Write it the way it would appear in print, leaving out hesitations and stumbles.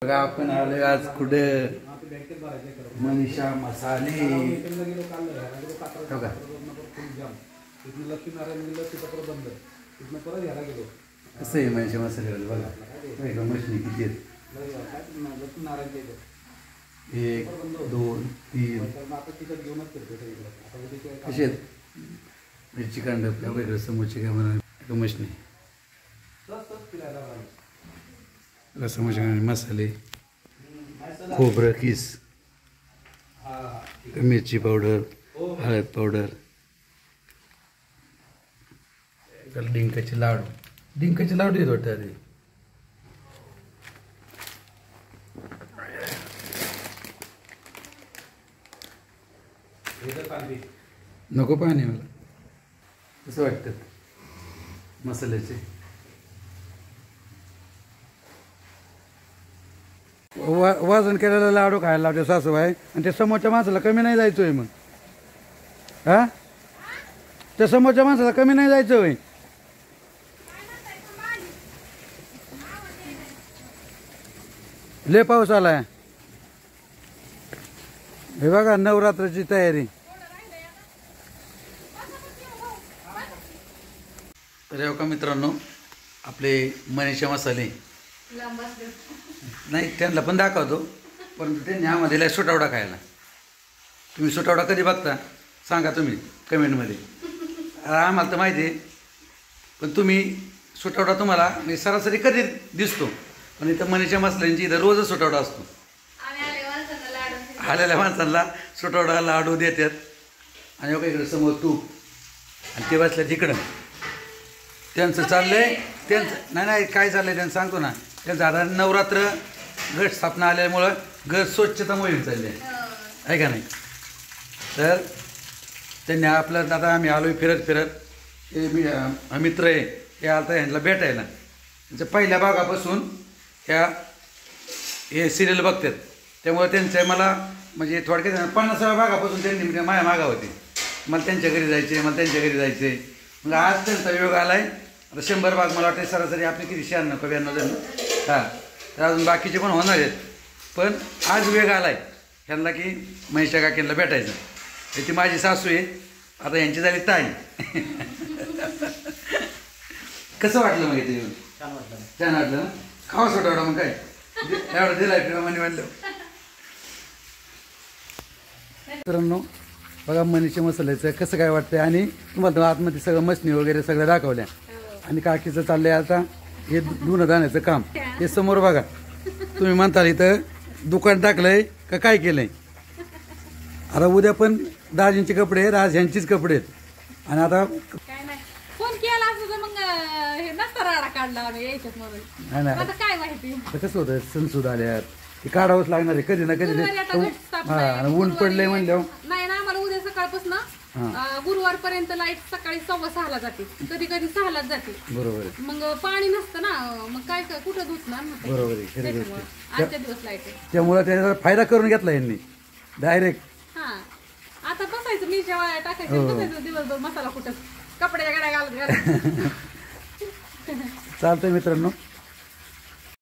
बघा आपण आलोय आज कुठे मनीषा मसाले बघा कसं आहे मनीषा मसाले बघा मशनी किती आहेत 1 2 3 कसे आहेत मिरची कांड वेगळं समोरची काय म्हणा मशनी समोरच्या मसाले खोबरं किस मिरची पावडर हळद पावडर डिंकाचे लाडू येत वाटतं आधी नको पाणी मला कसं वाटतं मसाल्याचे वजन केलेला लाडू खायला लावते सासूबाई आणि ते समोरच्या माणसाला कमी नाही जायचोय मग हा त्या समोरच्या माणसाला कमी नाही जायचं होय लय पाऊस आलाय हे बघा नवरात्राची तयारी तर का मित्रांनो आपले मनीषा मसाले नाही त्यांना पण दाखवतो परंतु त्यांनी आम्हाला दिला सुटावडा खायला तुम्ही सुटावडा कधी बघता सांगा तुम्ही कमेंटमध्ये आम्हाला तर माहिती आहे पण तुम्ही सुटावडा तुम्हाला म्हणजे सरासरी कधी दिसतो पण इथं मनीषा मसाल्यांची इथं रोजच सुटावडा असतो आलेल्या माणसांना सुटावडा लाडू देतात आणि इकडे समोर तूप आणि ते बसल्या तिकडं त्यांचं चाललंय त्यांचं नाही काय चाललंय त्यांचं सांगतो ना त्यांचं आता नवरात्र घट स्थापना आल्यामुळं घर स्वच्छता मोहीम चालली आहे का नाही तर त्यांनी आपलं आता आम्ही आलो फिरत हे मित्र आहे हे आता ह्यांना भेटायला त्यांच्या पहिल्या भागापासून हे सिरियल बघतात त्यामुळे त्यांचं मला म्हणजे थोडक्यात 50व्या भागापासून त्यांनी म्हणजे माझ्या मागा होती मला त्यांच्या घरी जायचे मग आज त्यांचा योग आला आहे आता 100 भाग मला वाटतं सरासरी आपले किती 96-92 जण हां तर अजून बाकीचे पण होणार आहेत पण आज वेग आला आहे ह्यांना की मनीषा काकींना भेटायचं त्याची माझी सासू आहे आता यांची झाली ताई कसं वाटलं मग इथे छान वाटलं ना खावा सोडा मग काय एवढं दिलाय म्हणलं मित्रांनो बघा मनीषा मसाल्याचं कसं काय वाटतंय आणि तुम्हाला आतमध्ये सगळं मशनी वगैरे सगळं दाखवल्या आणि काकीचं चाललंय आता हे धुणं दाण्याचं काम हे समोर बघा तुम्ही म्हणताल इथं दुकान टाकलंय का काय केलंय आता उद्या पण दाजींचे कपडे राज ह्यांचीच कपडे आहेत आणि आता फोन केला असं मग हे नसता राडा काढला आम्ही यायच्यात म्हणून नाही काय माहिती कसं होतं सणसूद आल्यात ते काढावंच लागणार आहे कधी ना कधी हा ऊन पडलंय म्हणल्यावर नाही ना आम्हाला उद्या सकाळपासून गुरुवार पर्यंत लाईट सकाळी 6:15 जाते कधी 6 जाते बरोबर आहे मग पाणी नसतं ना मग काय कुठं धुतणार बरोबर आहे आजच्या दिवस लाईट आहे त्यामुळे त्याचा फायदा करून घेतला यांनी डायरेक्ट हा आता बसायचं मी जेव्हा टाकायचं बसायचं दिवसभर मसाला कुठं कपड्याच्या गड्या घालत चालतंय मित्रांनो